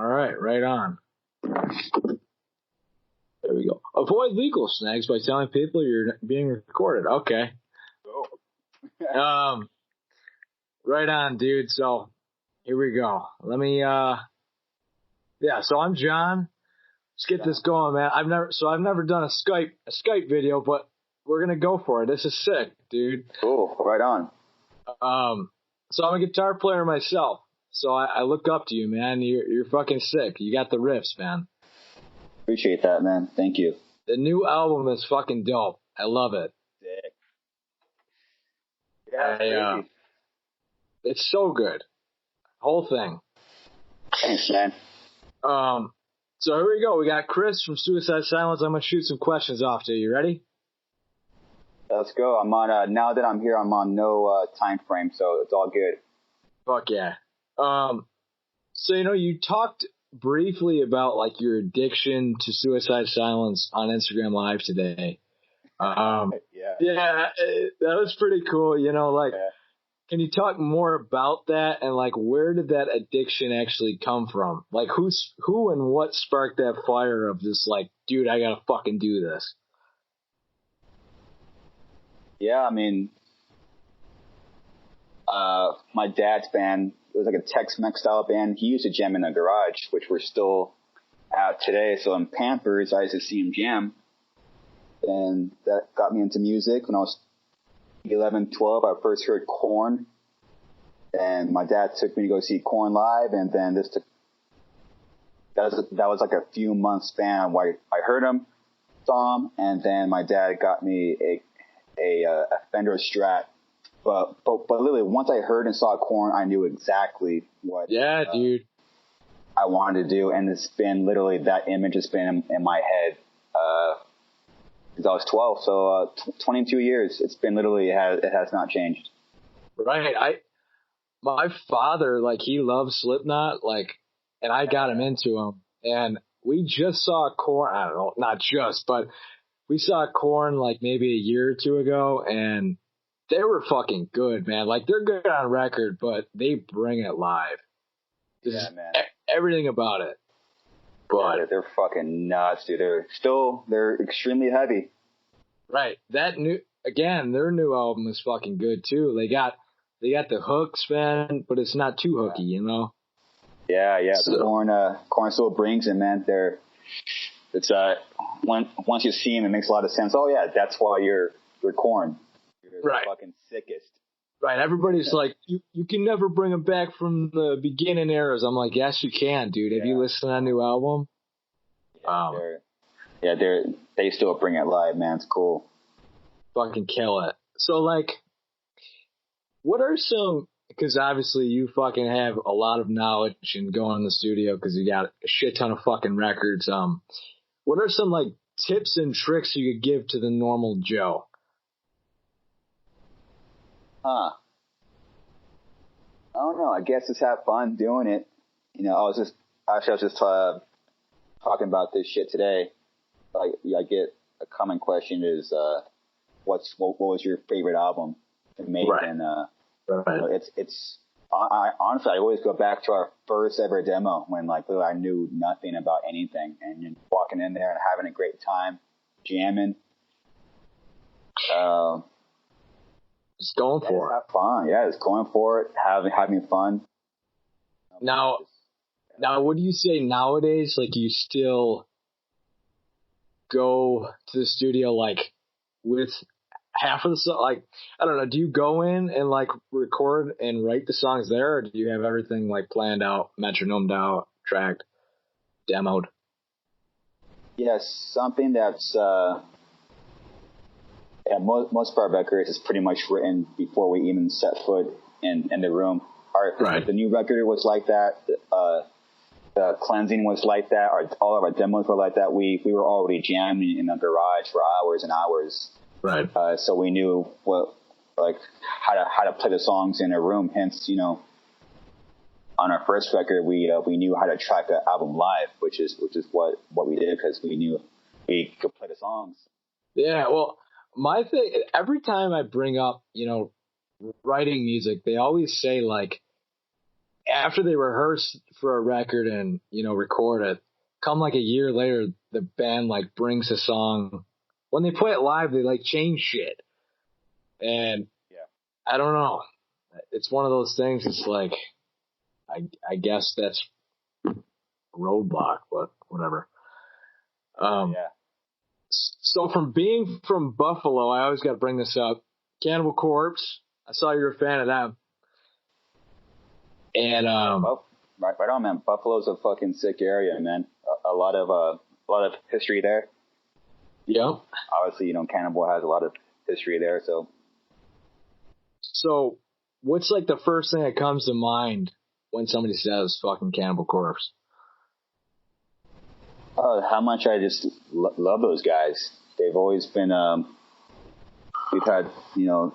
All right, right on. There we go. Avoid legal snags by telling people you're being recorded. Okay. Oh. Right on, dude. So here we go. Let me. So I'm John. Let's get this going, man. I've never done a Skype video, but we're gonna go for it. This is sick, dude. Cool. Right on. So I'm a guitar player myself. So I look up to you, man. You're fucking sick. You got the riffs, man. Appreciate that, man. Thank you. The new album is fucking dope. I love it. Sick. Yeah, it's so good. Whole thing. Thanks, man. So here we go. We got Chris from Suicide Silence. I'm gonna shoot some questions off to you. You ready? Let's go. I'm on. Now that I'm here, I'm on no time frame, so it's all good. Fuck yeah. So you talked briefly about like your addiction to Suicide Silence on Instagram Live today. Yeah, that was pretty cool. Can you talk more about that and like where did that addiction actually come from? Like who and what sparked that fire of this like, dude, I gotta fucking do this? Yeah, I mean, my dad's band, it was like a Tex-Mex style band. He used to jam in a garage, which we're still at today. So in Pampers, I used to see him jam. And that got me into music. When I was 11, 12, I first heard Korn. And my dad took me to go see Korn live. And then that was like a few months span where I heard him, saw him, and then my dad got me a Fender Strat. But literally, once I heard and saw Korn, I knew exactly what dude, I wanted to do, and it's been literally that image has been in my head since I was 12. So 22 years, it's been literally it has not changed. Right. My father, like, he loves Slipknot, like, and I got him into him, and we just saw Korn. I don't know, not just, but we saw Korn like maybe a year or two ago, and they were fucking good, man. Like, they're good on record, but they bring it live. Yeah, man. Everything about it. But yeah, they're fucking nuts, dude. They're extremely heavy. Right. Their new album is fucking good too. They got the hooks, man, but it's not too hooky, Yeah. So. Korn still brings it, man. Once you see him, it makes a lot of sense. Oh yeah, that's why you're Korn. You're right. The fucking sickest. Right. Everybody's like, you can never bring them back from the beginning eras. I'm like, yes, you can, dude. Have you listened to that new album? They still bring it live, man. It's cool. Fucking kill it. So, like, what are some, because obviously you fucking have a lot of knowledge and go in the studio because you got a shit ton of fucking records. What are some, like, tips and tricks you could give to the normal Joe? I don't know. I guess just have fun doing it. I was just talking about this shit today. Like, I get a common question is, what was your favorite album to make? Right. And I honestly, I always go back to our first ever demo when like literally I knew nothing about anything, and you're walking in there and having a great time, jamming. Just going for it. Have fun. Yeah, just going for it, having fun. Now, what do you say nowadays? Like, you still go to the studio like with half of the song? Like, I don't know. Do you go in and like record and write the songs there, or do you have everything like planned out, metronomed out, tracked, demoed? Yes, something that's most of our records is pretty much written before we even set foot in the room. The new record was like that. The cleansing was like that. All of our demos were like that. We were already jamming in the garage for hours and hours. Right. So we knew how to play the songs in a room. Hence, on our first record, we knew how to track an album live, which is what we did because we knew we could play the songs. Yeah. Well, my thing, every time I bring up, writing music, they always say like, after they rehearse for a record and, you know, record it, come like a year later, the band like brings a song. When they play it live, they like change shit. And I don't know. It's one of those things. It's like, I guess that's a roadblock, but whatever. So from being from Buffalo, I always got to bring this up. Cannibal Corpse. I saw you're a fan of them. And right on, man. Buffalo's a fucking sick area, man. A lot of history there. Yep. Obviously, you know, Cannibal has a lot of history there. So what's like the first thing that comes to mind when somebody says fucking Cannibal Corpse? How much I just love those guys. They've always been. We've had the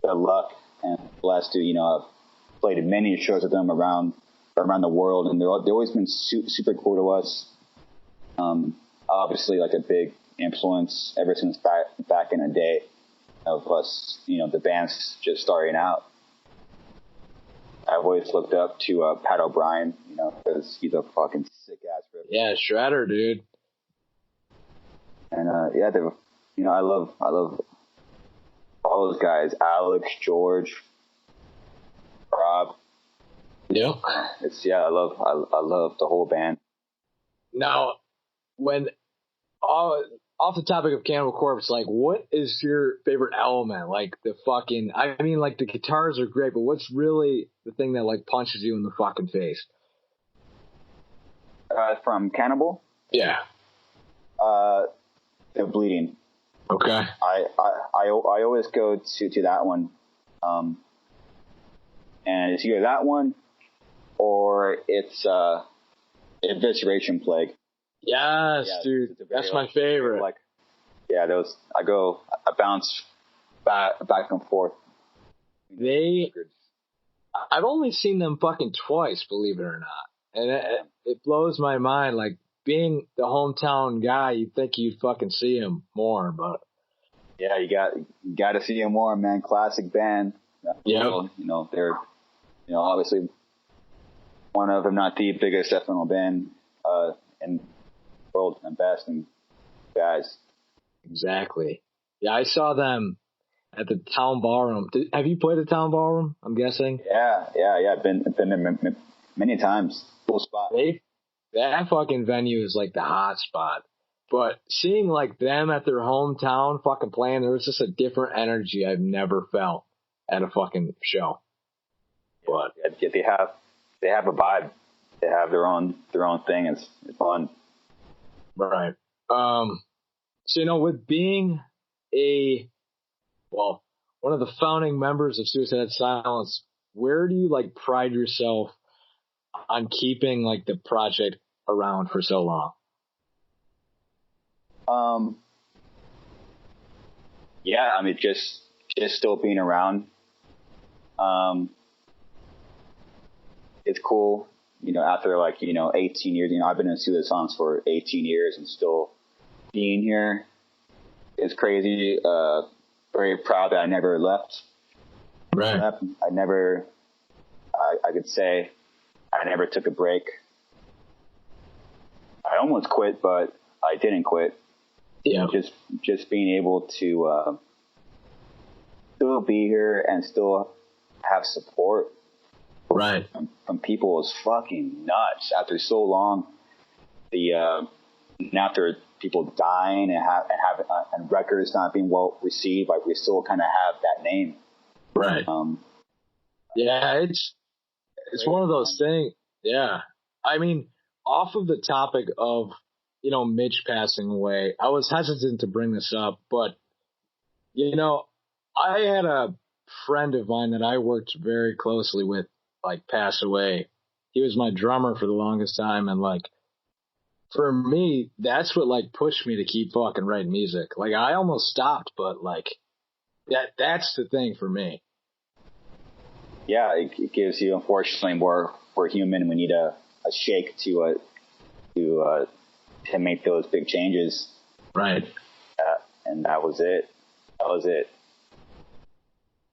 luck and blessed to, you know, I've played many shows with them around the world, and they've always been super cool to us. Obviously, like a big influence ever since back in the day of us, you know, the band's just starting out. I've always looked up to Pat O'Brien, you know, because he's a fucking sick ass ripper. Yeah, shredder, dude. And you know, I love all those guys, Alex, George, Rob. Yeah. I love the whole band. Now, when off the topic of Cannibal Corpse, like, what is your favorite element? Like the fucking, I mean, like the guitars are great, but what's really the thing that like punches you in the fucking face? From Cannibal? Yeah. The bleeding. Okay. I always go to that one, and it's either that one or it's Evisceration Plague. Yes, dude, that's my favorite. Like, yeah, those I bounce back and forth. I've only seen them fucking twice, believe it or not, and it blows my mind. Like, being the hometown guy, you'd think you'd fucking see him more, but yeah, you got to see him more, man. Classic band. Yeah, you know, they're, you know, obviously one of, if not the biggest death metal band in the world, and best and guys. Exactly. Yeah, I saw them at the Town Ballroom. Have you played the Town Ballroom? I'm guessing. Yeah. I've been there many times. Cool spot. That fucking venue is like the hot spot. But seeing like them at their hometown fucking playing, there was just a different energy I've never felt at a fucking show. But yeah, they have a vibe. They have their own thing. It's fun. Right. So, you know, with being one of the founding members of Suicide Silence, where do you like pride yourself on keeping like the project around for so long? Yeah, I mean, just still being around. It's cool, you know, after like, you know, 18 years, you know, I've been in Suicide Silence for 18 years and still being here is crazy. Very proud that I never left. Right. I could say I never took a break. I almost quit, but I didn't quit. Yeah. Just being able to still be here and still have support. Right. From people is fucking nuts. After so long, after people dying and records not being well received, like we still kind of have that name. Right. Yeah, it's one of those things. Yeah. I mean, off of the topic of, you know, Mitch passing away, I was hesitant to bring this up, but, you know, I had a friend of mine that I worked very closely with, like, pass away. He was my drummer for the longest time, and, like, for me, that's what, like, pushed me to keep fucking writing music. Like, I almost stopped, but, like, that's the thing for me. Yeah, it gives you, unfortunately, we're human. We need a shake to make those big changes. Right. And that was it.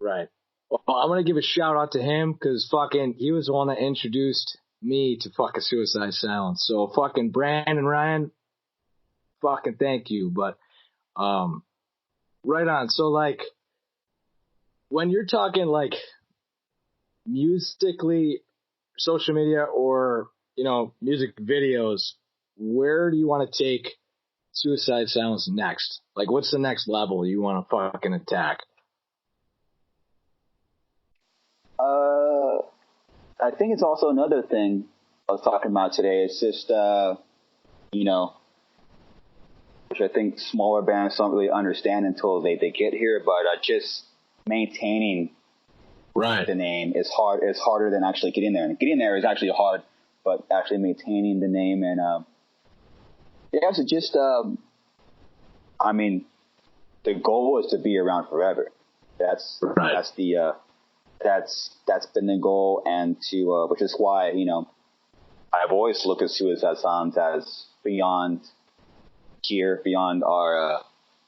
Right. Well, I'm gonna give a shout out to him because fucking he was the one that introduced me to fucking Suicide Silence. So fucking Brandon Ryan, fucking thank you. But right on. So like when you're talking like musically, social media, or music videos, where do you want to take Suicide Silence next? Like, what's the next level you want to fucking attack? I think it's also another thing I was talking about today. It's just, which I think smaller bands don't really understand until they get here, but just maintaining the name is hard. It's harder than actually getting there. And getting there is actually hard, but actually maintaining the name and, so just, I mean, the goal is to be around forever. That's been the goal, and to which is why I've always looked at Suicide Silence as beyond here, beyond our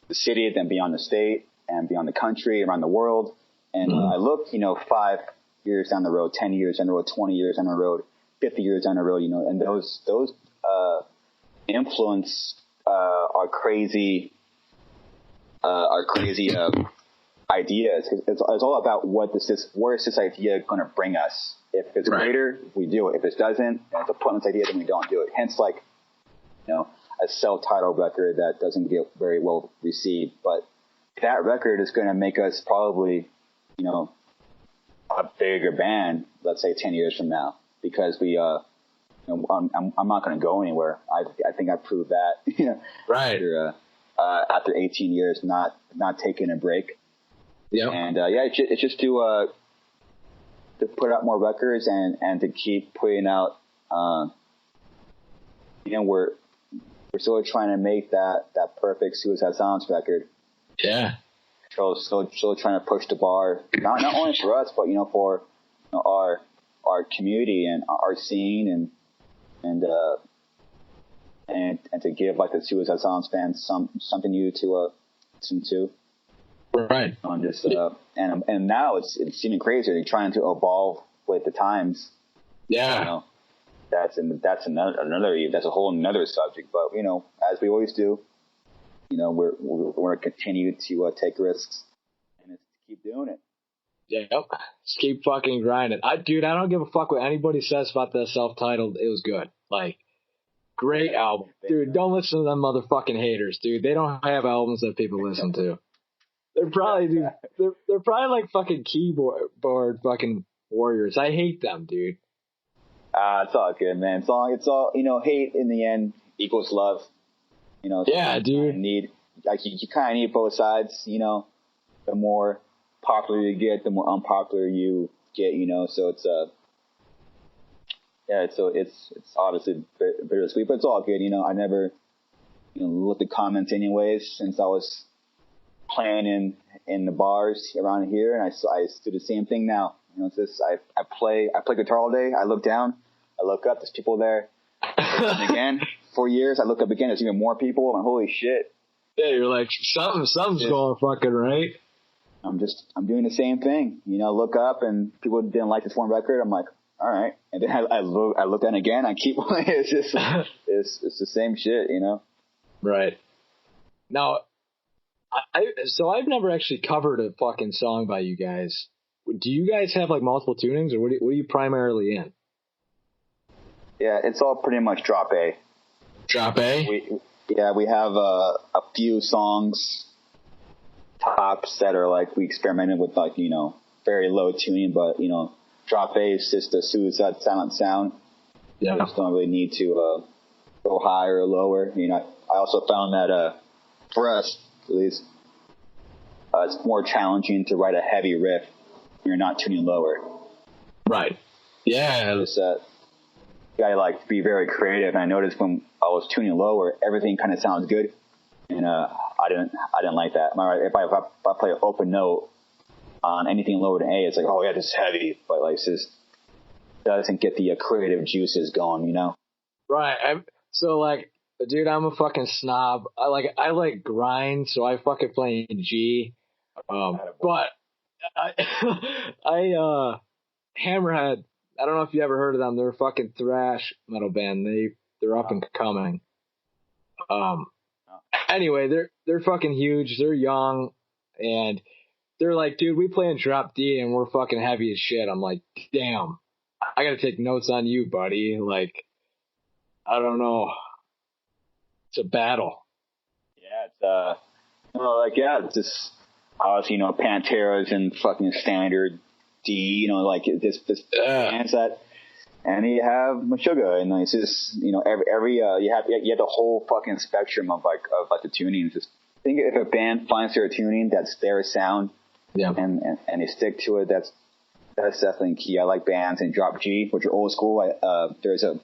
the city, then beyond the state, and beyond the country, around the world. And I look 5 years down the road, 10 years down the road, 20 years down the road, 50 years down the road, and those influence our crazy ideas. It's all about where is this idea going to bring us? If it's greater, we do it. If it doesn't, and it's a pointless idea, then we don't do it. Hence, like, a self-titled record that doesn't get very well received. But that record is going to make us probably, a bigger band, let's say 10 years from now, because we, I'm not going to go anywhere. I think I proved that, after 18 years, not taking a break. Yeah. And it's just to put out more records and to keep putting out. We're still trying to make that perfect Suicide Silence record. Yeah. Still trying to push the bar, not only for us, but for our community and our scene and to give like the Suicide Silence fans something new to listen to. Right. On just and now it's even crazier. They're trying to evolve with the times. Yeah. That's a whole another subject. But as we always do, we're going to continue to take risks and keep doing it. Yeah. Just keep fucking grinding. I don't give a fuck what anybody says about that self-titled. It was good. Like, great album, dude. Don't listen to them motherfucking haters, dude. They don't have albums that people listen to. They're probably they're probably like fucking keyboard fucking warriors. I hate them, dude. It's all good, man. It's all hate in the end equals love. Yeah, dude. You kind of need both sides. The more popular you get, the more unpopular you get. So it's it's obviously bittersweet, but it's all good. I never looked at comments anyways since I was playing in the bars around here, and I do the same thing now. It's just I play guitar all day. I look down, I look up. There's people there. And again, 4 years, I look up again. There's even more people. I'm like, holy shit. Yeah, you're like something's going fucking right. I'm doing the same thing. Look up and people didn't like this one record. I'm like, all right. And then I look down again. I keep playing. It's just it's the same shit. Right. Now. I've never actually covered a fucking song by you guys. Do you guys have like multiple tunings, or what are you primarily in? Yeah, it's all pretty much drop A. Drop A? We have a few songs, tops that are like we experimented with, like very low tuning, but drop A is just a Suicide Silent sound. Yeah, you just don't really need to go higher or lower. I also found that for us, at least, it's more challenging to write a heavy riff when you're not tuning lower. Right. Yeah. You gotta like be very creative. And I noticed when I was tuning lower, everything kind of sounds good, and I didn't like that. If I play an open note on anything lower than A, it's like, oh yeah, this is heavy, but like it just doesn't get the creative juices going, Right. So like. Dude, I'm a fucking snob. I like grind, so I fucking play in G. But Hammerhead. I don't know if you ever heard of them. They're a fucking thrash metal band. They're up and coming. Anyway, they're fucking huge. They're young, and they're like, dude, we play in drop D and we're fucking heavy as shit. I'm like, damn, I gotta take notes on you, buddy. Like, I don't know. It's a battle. Yeah, it's just obviously, Pantera's in fucking standard D, like this bands that, and you have Meshuggah, and it's just, every you have the whole fucking spectrum of the tunings. Just think if a band finds their tuning, that's their sound, and they stick to it. That's definitely key. I like bands in drop G, which are old school. There's a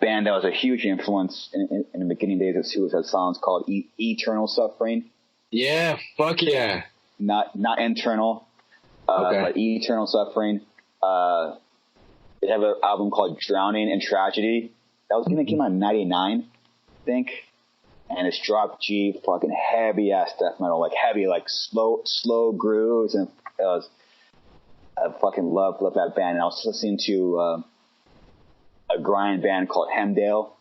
band that was a huge influence in the beginning days of Suicide Silence called Eternal Suffering. Yeah, fuck yeah. Not internal, but Eternal Suffering. They have an album called Drowning in Tragedy. That was gonna came out in '99, I think. And it's drop G, fucking heavy ass death metal, like heavy, like slow grooves, and I fucking love that band. And I was listening to a grind band called Hemdale.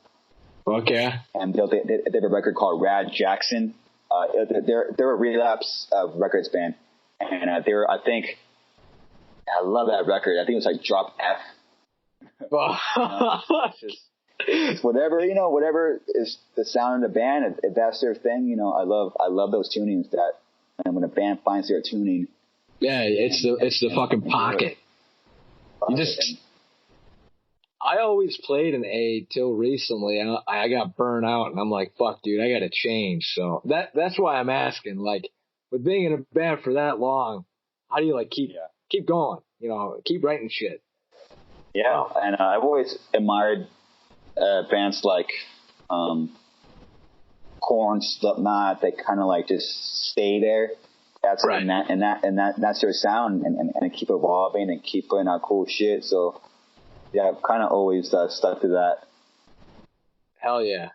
Okay. And they have a record called Rad Jackson. They're a Relapse records band, and I love that record. I think it was like drop F. It's whatever is the sound of the band. If that's their thing, I love those tunings. That, and when a band finds their tuning, it's the fucking pocket. I always played an A till recently, and I got burned out, and I'm like, fuck, dude, I got to change. So that's why I'm asking. Like, with being in a band for that long, how do you like keep going? Keep writing shit. Yeah, and I've always admired bands like Korn, Slipknot. They kind of like just stay there. That's right. and that's their sound, and keep evolving and keep putting out cool shit. So yeah, I've kind of always stuck to that. Hell yeah.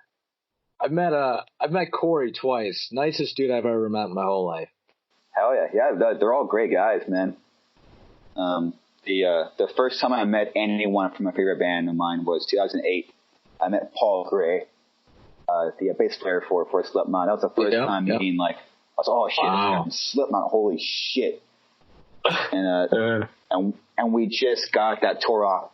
I've met Corey twice. Nicest dude I've ever met in my whole life. Hell yeah. Yeah, they're all great guys, man. The first time I met anyone from a favorite band of mine was 2008. I met Paul Gray, the bass player for Slipknot. That was the first time meeting, like, I was, oh shit, wow. Slipknot, holy shit. And we just got that tour off